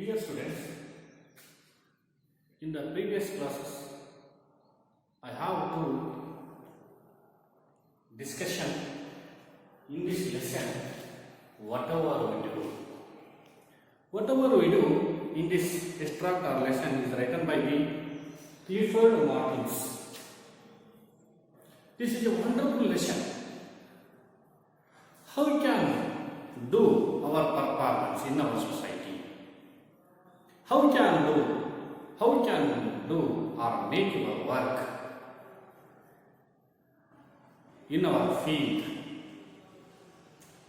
Dear students, in the previous classes, I have to discussion in this lesson whatever we do. Whatever we do in this extract or lesson is written by the Clifford Martins. This is a wonderful lesson. How we can do our performance in our society. How we can do or make our work in our field.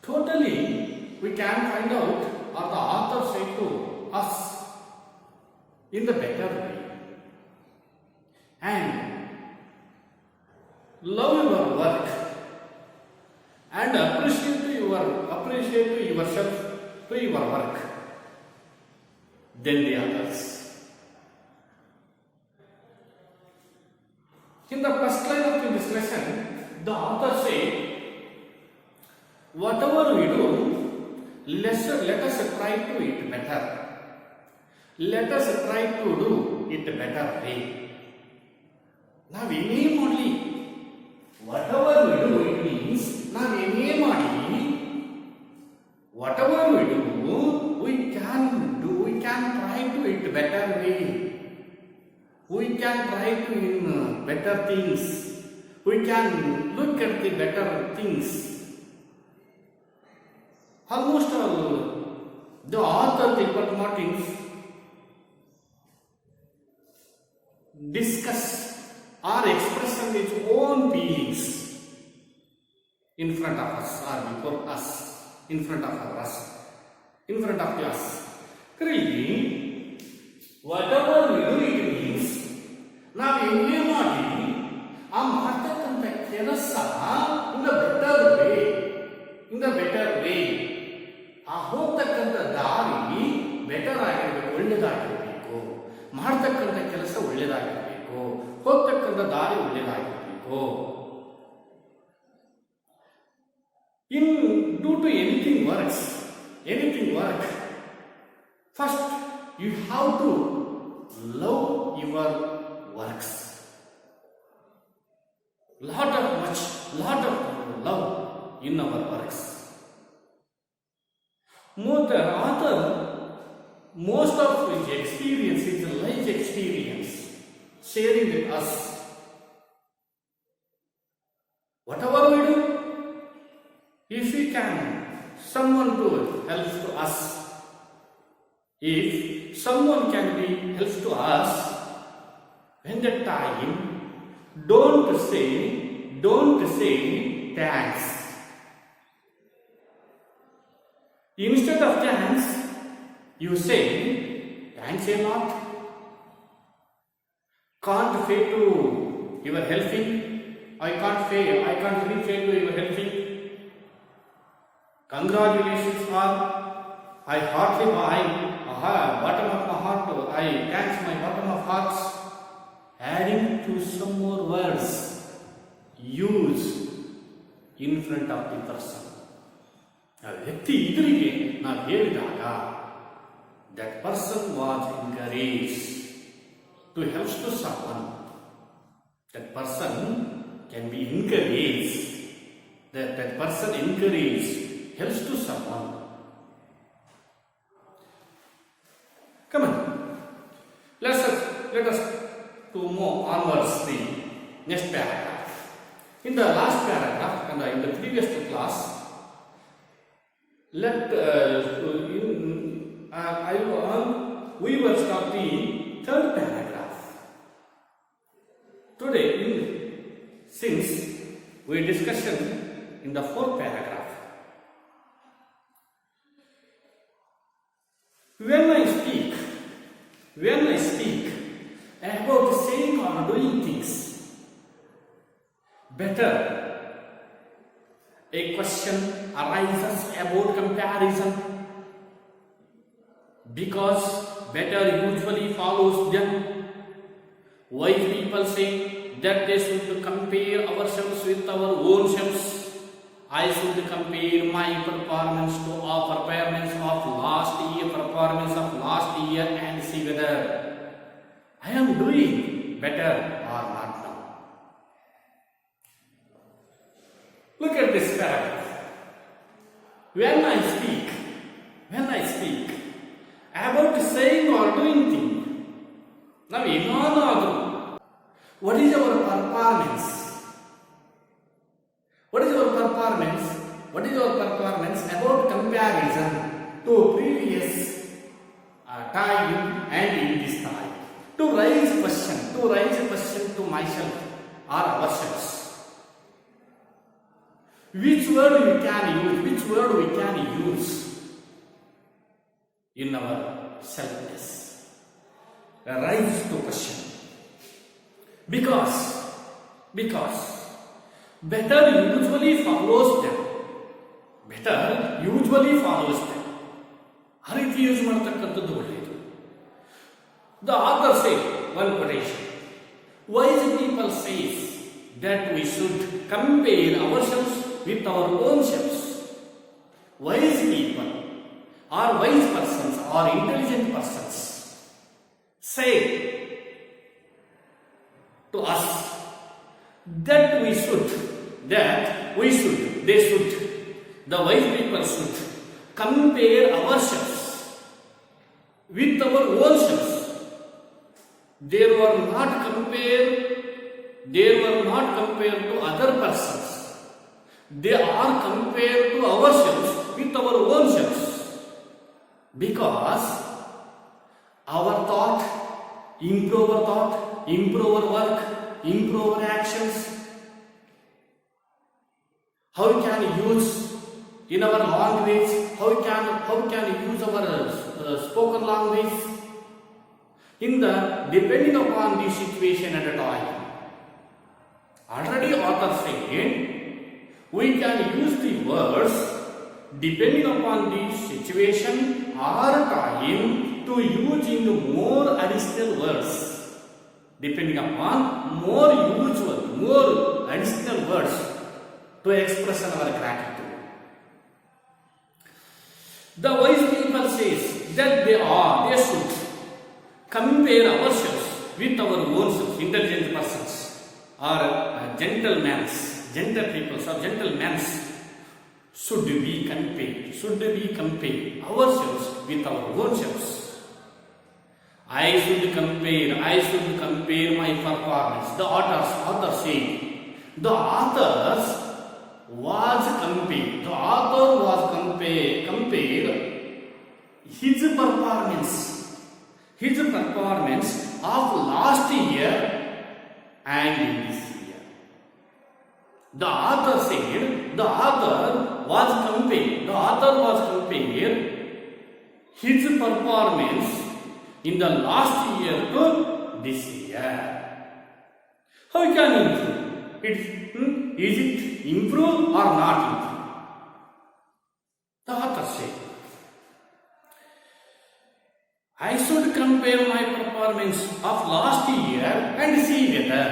Totally, we can find out, or the author said to us, in the better way. And love your work and appreciate yourself to your work than the others. In the first line of this lesson, the author said, whatever we do, let us try to do it better. Let us try to do it better way. Now we may only, whatever we do, it means, now we may only, whatever we do, we can try to do it better way. We can try to in better things. We can look at the better things. Almost all the author Clifford Martins discuss or express his own feelings in front of us or before us, in front of us. Really, whatever we do it means, ನಾವು ಎಲ್ಲಿ ಮಾಡಿ ಆ ಮಾಡ್ತಕ್ಕಂಥ ಕೆಲಸ in the better way ಆ ಹೋಗ್ತಕ್ಕಂಥ ದಾರಿ better ಆಗಿರಬೇಕು, ಒಳ್ಳೆಯದಾಗಿರಬೇಕು. ಮಾಡ್ತಕ್ಕಂಥ ಕೆಲಸ ಒಳ್ಳೆಯದಾಗಿರಬೇಕು, ಹೋಗ್ತಕ್ಕಂಥ ದಾರಿ ಒಳ್ಳೆಯದಾಗಿರಬೇಕು. In due to anything work, first you have to love your works. Lot of love in our works. Most of his experience is life experience sharing with us. Whatever we do, if we can, someone to help to us. If someone can be helps to us, when the time, don't say thanks. Instead of thanks, you say thanks a lot. Can't pay to your helping. I can't repay to your helping. Congratulations, I heartily bottom of my heart, I thanks my bottom of hearts. Adding to some more words use in front of the person. A ವ್ಯಕ್ತಿ ಇದರಿಗೆ ನಾವು ಹೇಳಿದಾಗ that person was encouraged to help to someone. That person can be encouraged. That person encouraged helps to someone. Come on, let us to move onwards the next paragraph. In the last paragraph and in the previous class, we will start the third paragraph. Today, since we discussion in the fourth paragraph, when I speak about saying or doing things better, a question arises about comparison, because better usually follows them. Why people say that they should compare ourselves with our own selves? I should compare my performance to our performance of last am doing better or not now? Look at this paragraph. When I speak about saying or doing thing, now what is our performance? What is our performance? What is our performance about comparison to previous time and in this time? To raise question to myself or ourselves. Which word we can use in our selfness? Rise to question. Because better usually follows them. ಆ ರೀತಿ use ಮಾಡ್ತಕ್ಕಂಥದ್ದು ಒಳ್ಳೆಯದು. The author said, one quotation, wise people says that we should compare ourselves with our own selves. Wise people or wise persons or intelligent persons say to us that the wise people should compare ourselves with our own selves. They were not compared to other persons. They are compared to ourselves with our own selves. Because our thought, improve our work, improve our actions. How we can use in our language, how we can use our spoken language depending upon the situation at a time. Already author said we can use the words depending upon the situation or time to use in more additional words. Depending upon more additional words to express our gratitude. The wise people says that they should compare ourselves with our own selves, intelligent persons or gentle people or gentlemen should be compared ourselves with our own selves. I should compare my performance. The author said, the author was compared his performance of last year and this year. The author was compared his performance in the last year to this year. How can you improve? Is it improve or not improve? The author said, I should compare my performance of last year and see whether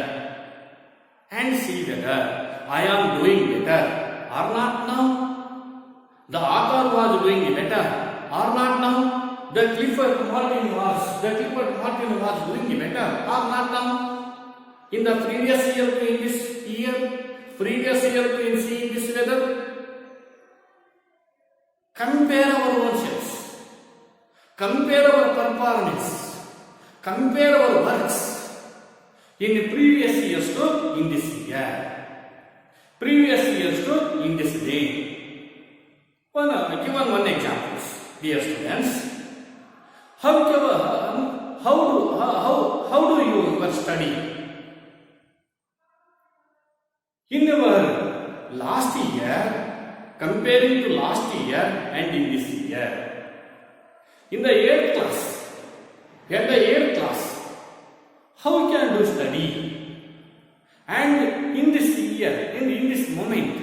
I am doing better or not now. The author was doing better or not now. The Clifford Martin was doing better or not now. In the previous year to in this year, previous year to in seeing this weather. Compare our own selves. Compare our performance. Compare our works in the previous years to in this year. Previous years to in this day. Given one example, dear students. How do you study? In our last year, comparing to last year and in this year. In the 8th class, how can you study? And in this year, in this moment,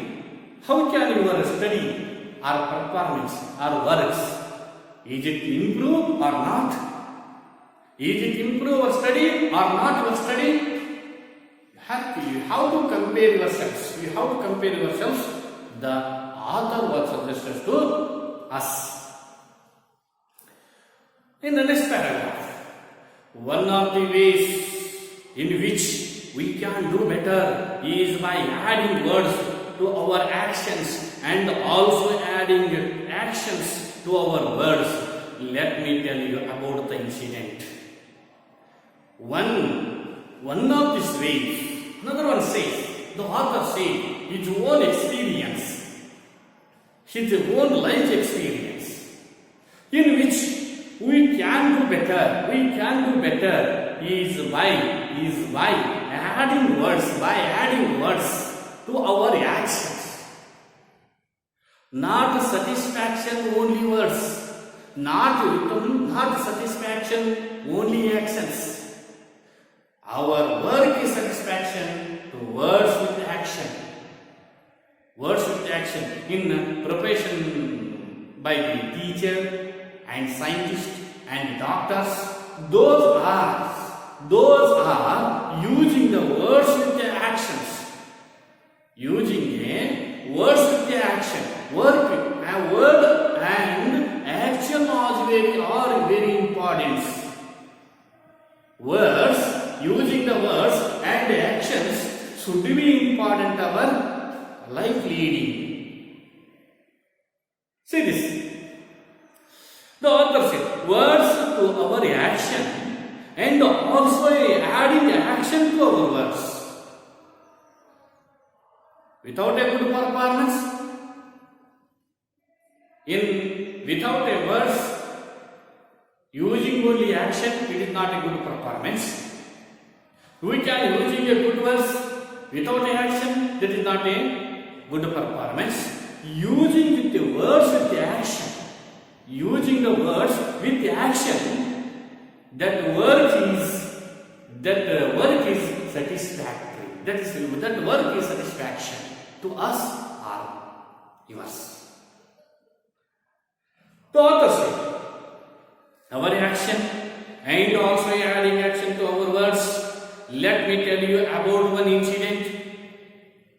how can your study or performance or works? Is it improve or not? Is it improve or study or not your study? You have to compare yourselves. The author was suggested to us. In the next paragraph, One of the ways in which we can do better is by adding words to our actions and also adding actions to our words. Let me tell you about the incident. One of these ways, another one says, the author said, his own experience, his own life experience, in which we can do better is by adding words to our actions. Not satisfaction, only words. Not satisfaction, only actions. Our work is satisfaction to words with action. Words with action in preparation by the teacher and scientists and doctors. Those are using the words with the actions. Using a words with the action. Word and action are very important. Using the words and actions should be important our life leading. See this. The author said, words to our action and also adding action to our words. Without a good performance, without a words, using only action, it is not a good performance. We can using a good words without a action, that is not a good performance. Using with the words with the action. Using the words with the action, that work is satisfactory. That work is satisfaction to us or yours. The author said, our action and also adding action to our words. Let me tell you about one incident.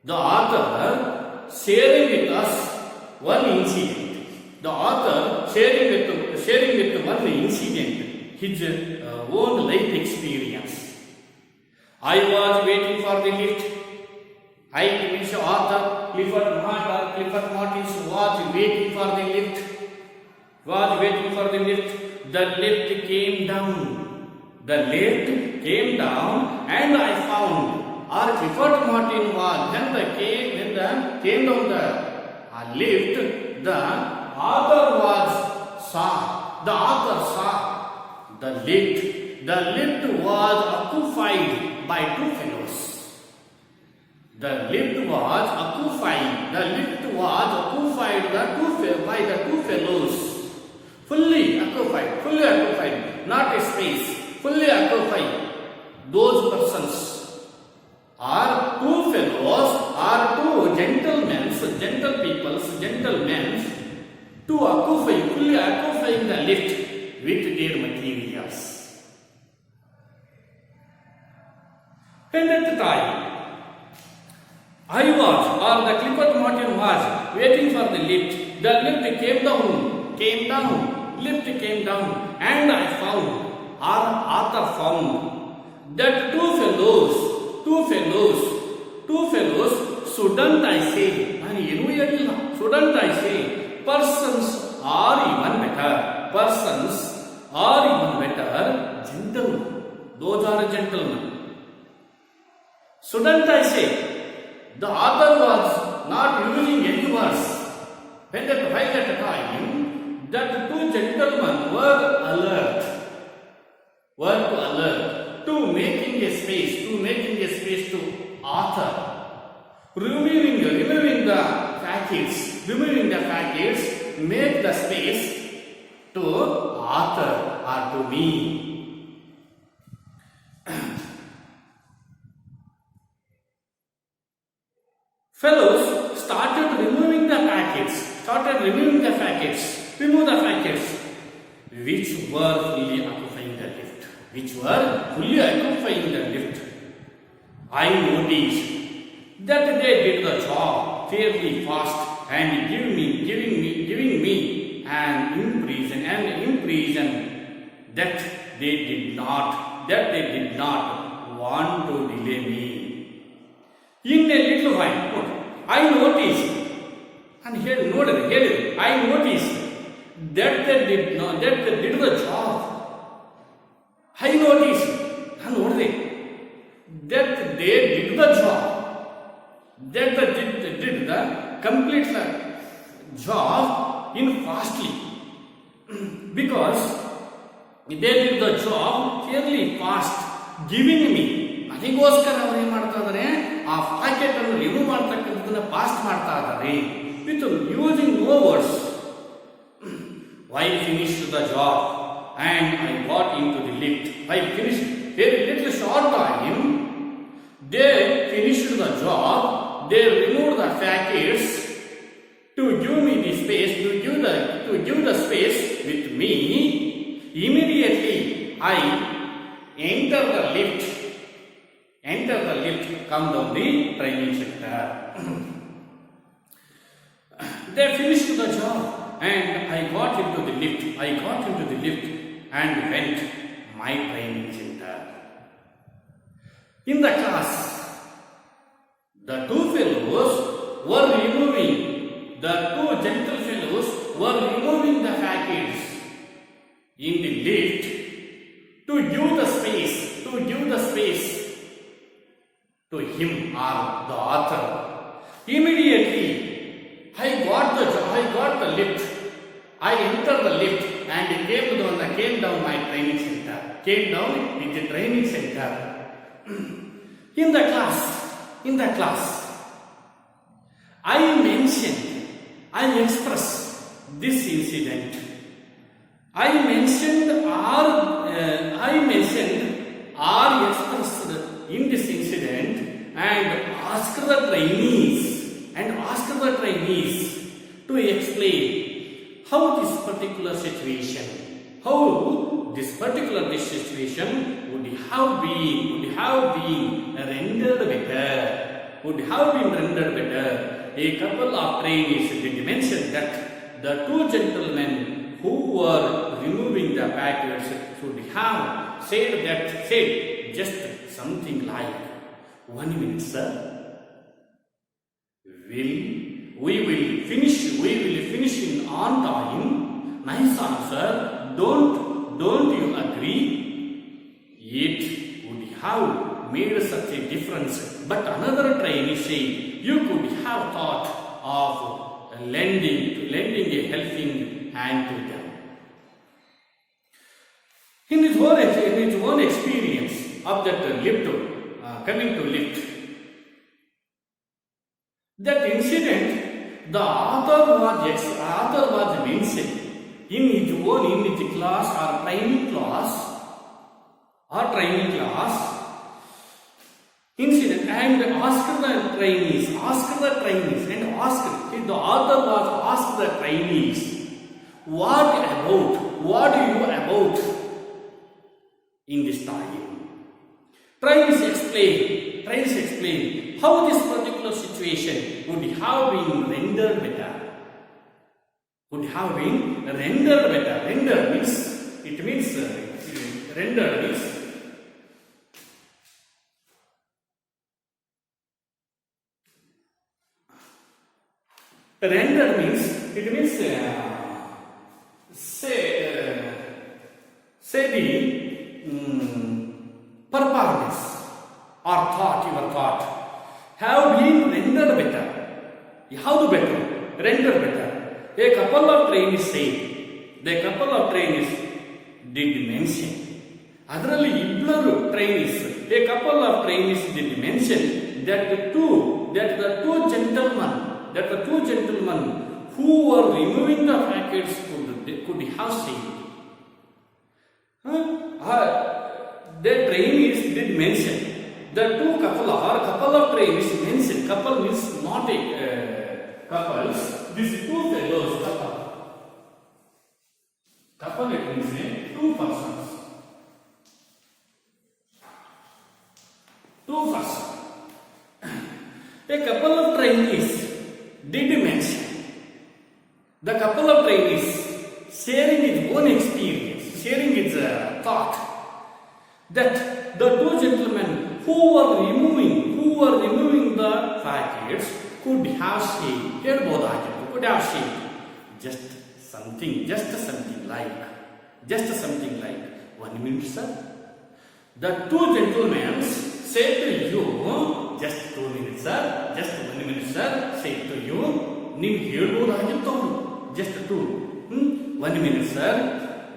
The author sharing with us one incident. The author sharing with one incident, his own life experience. I was waiting for the lift. I, means author Clifford Martins, was waiting for the lift. The lift came down. And I found, or Clifford Martin was, when came down the lift, the author saw the lift. The lift was occupied by two fellows. The lift was occupied by the two fellows. Fully occupied, not a space, fully occupied. Those persons are two fellows, are two gentlemen, to fully occupying the lift with their materials. And at the time, I was, or the Clifford Martin was, waiting for the lift. The lift came down, and I found, or Arthur found, that two fellows, shouldn't I say, persons are even better, gentlemen. Those are gentlemen. Shouldn't I say, the author was not using any words. By that time, that two gentlemen were alert to making a space to author, removing the packets, make the space to author or to me. Fellows started removing the packets, which were fully occupying the lift. I noticed that they did the job fairly fast and giving me an impression that they did not want to delay me. In a little while, I noticed, and here I noticed that they did the job. I noticed, that they did the job, that they did the complete job in fastly, because they did the job fairly fast, giving me. ಅದಕ್ಕೋಸ್ಕರ ಅವರು ಏನು ಮಾಡ್ತಾ ಇದ್ದಾರೆ, ಆ packet ಅನ್ನು remove ಮಾಡ್ತಕ್ಕಂಥದ್ದನ್ನ fast ಮಾಡ್ತಾ ಇದ್ದಾರೆ with using no words. I finished the job and I got into the lift. I finished very little short time. They finished the job. They removed the packets to give me the space, to give the space with me. Immediately I enter the lift, come down the training center. They finished the job and I got into the lift and went my training center. In the class, the two gentle fellows were removing the packets in the lift to give the space to him or the author. Immediately I got the lift. I entered the lift and came down my training center. Came down in the training center. In the class, I expressed this incident. I mentioned or expressed in this incident and asked the trainees to explain how this particular situation would have been rendered better. A couple of trainees did mention that the two gentlemen who were removing the packets should have said just something like, "1 minute, sir. We will finish in on time. Nice answer. Don't you agree?" It would have made such a difference. But another trainee said, "You could have thought of lending a helping hand to them." In his own experience of that coming to lift, that incident, the author was mentioned in his class or training class incident, and asked the trainees, and the author was asked the trainees, what do you about in this time? Trainees explain how this particular situation would have been rendered better. Render means say the performance or your thought have been rendered better. How to better? Render better. A couple of trainees did mention. ಅದರಲ್ಲಿ ಇಬ್ಬರು trainees, a couple of trainees did mention that the two gentlemen who were removing the packets could have said. The trainees did mention. The couple of trainees mentioned. Couple means not a couples. These two fellows couple it means two persons. A couple of trainees did mention. The couple of trainees sharing his own experience, sharing his thought. that the two gentlemen who were removing the packets could have said, could have said just something like 1 minute, sir. The two gentlemen said to you, just 2 minutes, sir, just 1 minute, sir, said to you, ನೀವು ಹೇಳ್ಬೋದಾಗಿತ್ತು ಅವರು, just 1 minute, sir,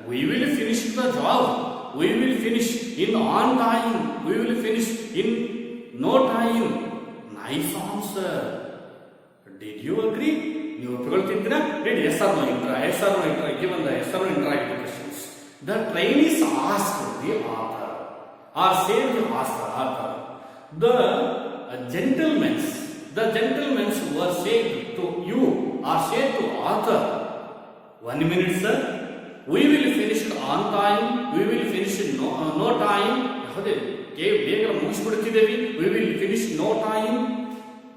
we will finish the job, we will finish in on time, we will finish in no time. Nice answer. Did you agree? ನೀವು ಒಪ್ಪಿಕೊಳ್ತಿದ್ದೀರಾ? Did yes or no enter, given the yes or no interactive questions. The trainees asked the author, or said the author, the gentlemen were said to you, or said to author, 1 minute, sir, we will finish it on time, we will finish it no time. ಯಾವುದೇ ಬೇಗ ಮುಗಿಸ್ಬಿಡ್ತಿದ್ದೇವೆ, we will finish no time.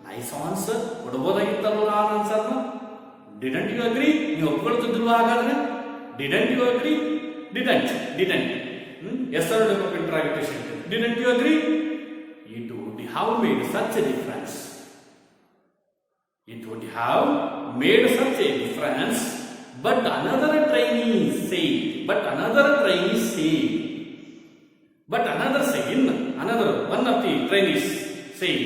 Nice answer. ಕೊಡಬಹುದಾಗಿತ್ತಲ್ಲ ಆನ್ಸರ್ನ. Didn't you agree? ನೀವು ಒಪ್ಕೊಳ್ತಿದ್ರಲ್ವಾ ಹಾಗಾದ್ರೆ? Didn't you agree? Didn't. Yes or no interrogation. Didn't you agree? It would have made such a difference. It would have made such a difference. But another trainee said. Another one of the trainees said,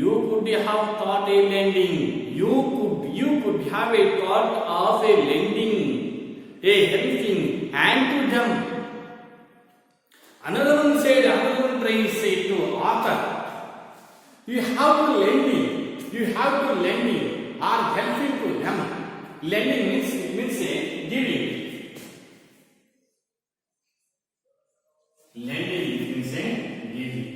you could have thought a lending. You could have a thought of a lending, a helping hand to them. Another trainee said to author, you have to lending or helping to them. Lending means giving. Lending means giving.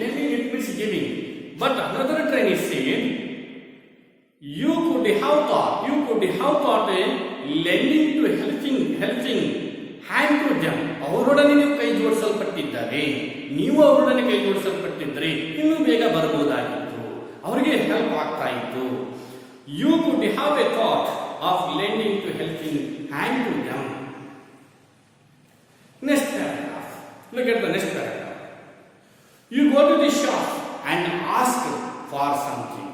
Lending it means giving. But another trainee said, you could have thought a lending to helping hand to them. ಅವರೊಡನೆ ನೀವು ಕೈ ಜೋಡಿಸಲ್ಪಟ್ಟಿದ್ದಾರೆ, ನೀವು ಅವರೊಡನೆ ಕೈ ಜೋಡಿಸಲ್ಪಟ್ಟಿದ್ರೆ ಇನ್ನೂ ಬೇಗ ಬರಬಹುದಾಗಿತ್ತು, ಅವರಿಗೆ help ಆಗ್ತಾ ಇತ್ತು. You could have a thought of lending to helping hand to them. Next paragraph. Look at the next paragraph. You go to the shop and ask for something.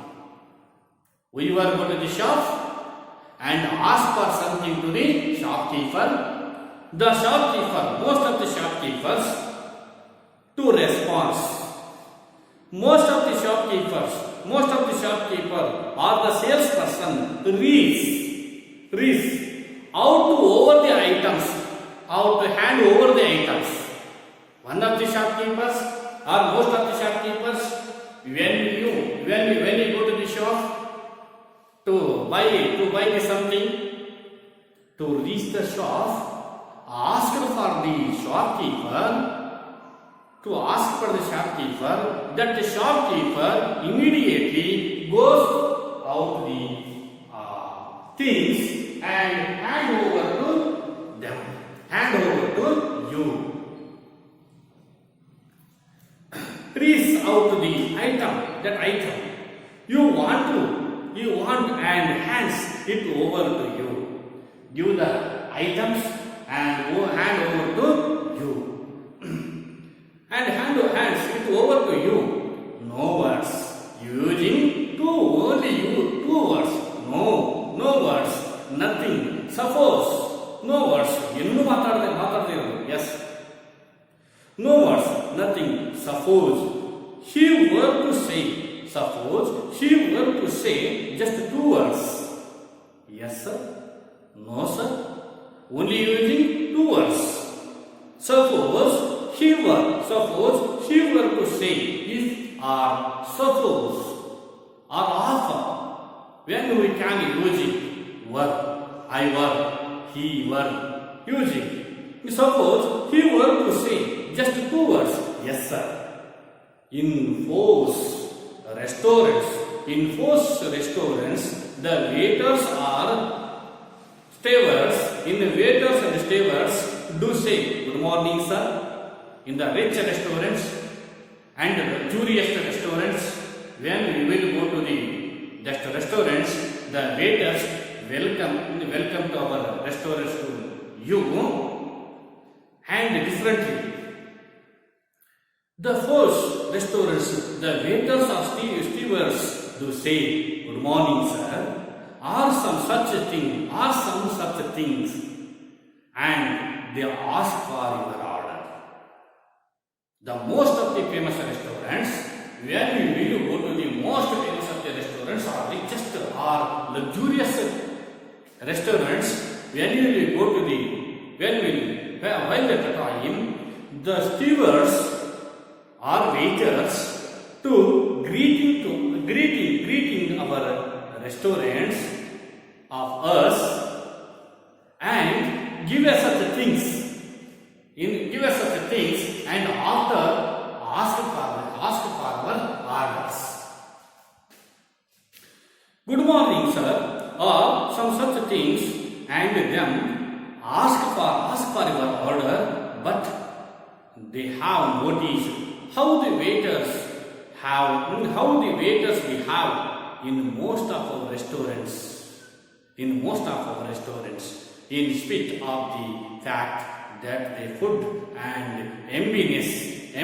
You are go to the shop and ask for something to the shopkeeper. The shopkeeper, most of the shopkeepers to response. Most of the shopkeeper or the salesperson reads how to hand over the items. One of the shopkeepers or most of the shopkeepers, when you go to the shop to buy something, to reach the shop, ask for the shopkeeper that the shopkeeper immediately goes out the things and hand over to you. Reach out the item. You want and hands it over to you. Give the items and hand over to you. And hands it over to you. No words. Using two words. No words. Nothing. Suppose. No words. Ennu ಮಾತಾಡದಿರೋದು. Yes. No words. Nothing. Suppose she were to say just 2 words. Yes, sir. No, sir. Only using 2 words. Suppose she were to say if or suppose or offer. When we can using were, I were, he were using. Suppose he were to say just 2 words. Yes, sir. In most restaurants, the waiters are stewardess. In the waiters and stewards do say good morning, sir. In the rich restaurants and the luxurious restaurants, when we will go to the restaurants, the waiters welcome to our restaurants to you. and differently. The first restaurants, the waiters or stewards do say, "Good morning, sir," or some such things, and they ask for your order. The most of the famous restaurants, when we will go to the most famous of the restaurants or richest or luxurious restaurants, when we will go to the while at the time, the stewards or waiters to greeting our restaurants of us and give us such things and after ask for our orders. Good morning, sir, or some such things, and them ask for your order, but they have noticed how the waiters we have in most of our restaurants, in spite of the fact that the food and emptiness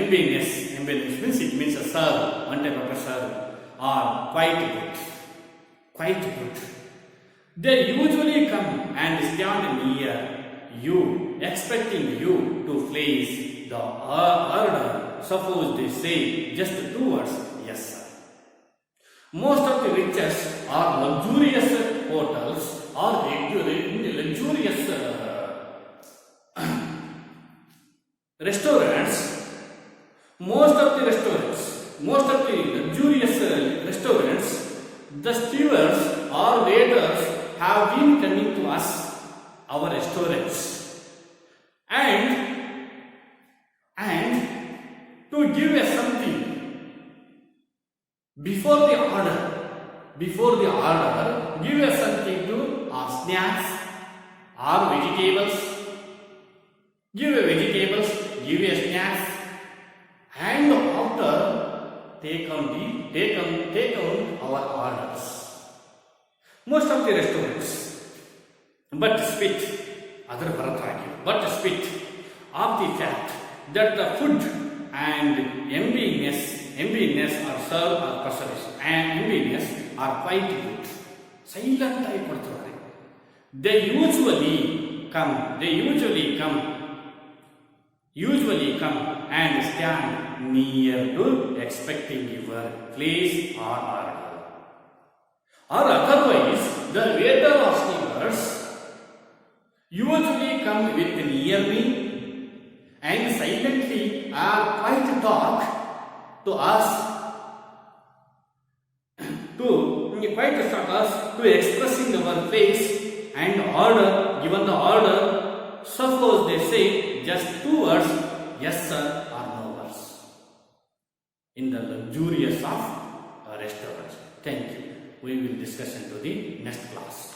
means it means a serve, one type of a serve, are quite good. They usually come and stand near you, expecting you to place the order. Suppose they say just 2 words, "Yes, sir." Most of the richest or luxurious hotels or luxurious restaurants, most of the luxurious restaurants, the stewards or waiters have been coming to us, our restaurants, and to give us something before the order, give us something to our snacks or vegetables, give us snacks, and after take on our orders. Most of the restaurants, but spit of the fact that the food and emptiness or serve or preservation and emptiness are quite good. Silent I kodutare. They usually come and stand near to expecting your place or order. Or otherwise, the waiter or stewards usually come with near me and silently are quite talk to us to expressing our face and order, given the order. Suppose they say just 2 words, "Yes, sir," or "No words," in the luxurious of restaurants. Thank you. We will discuss into the next class.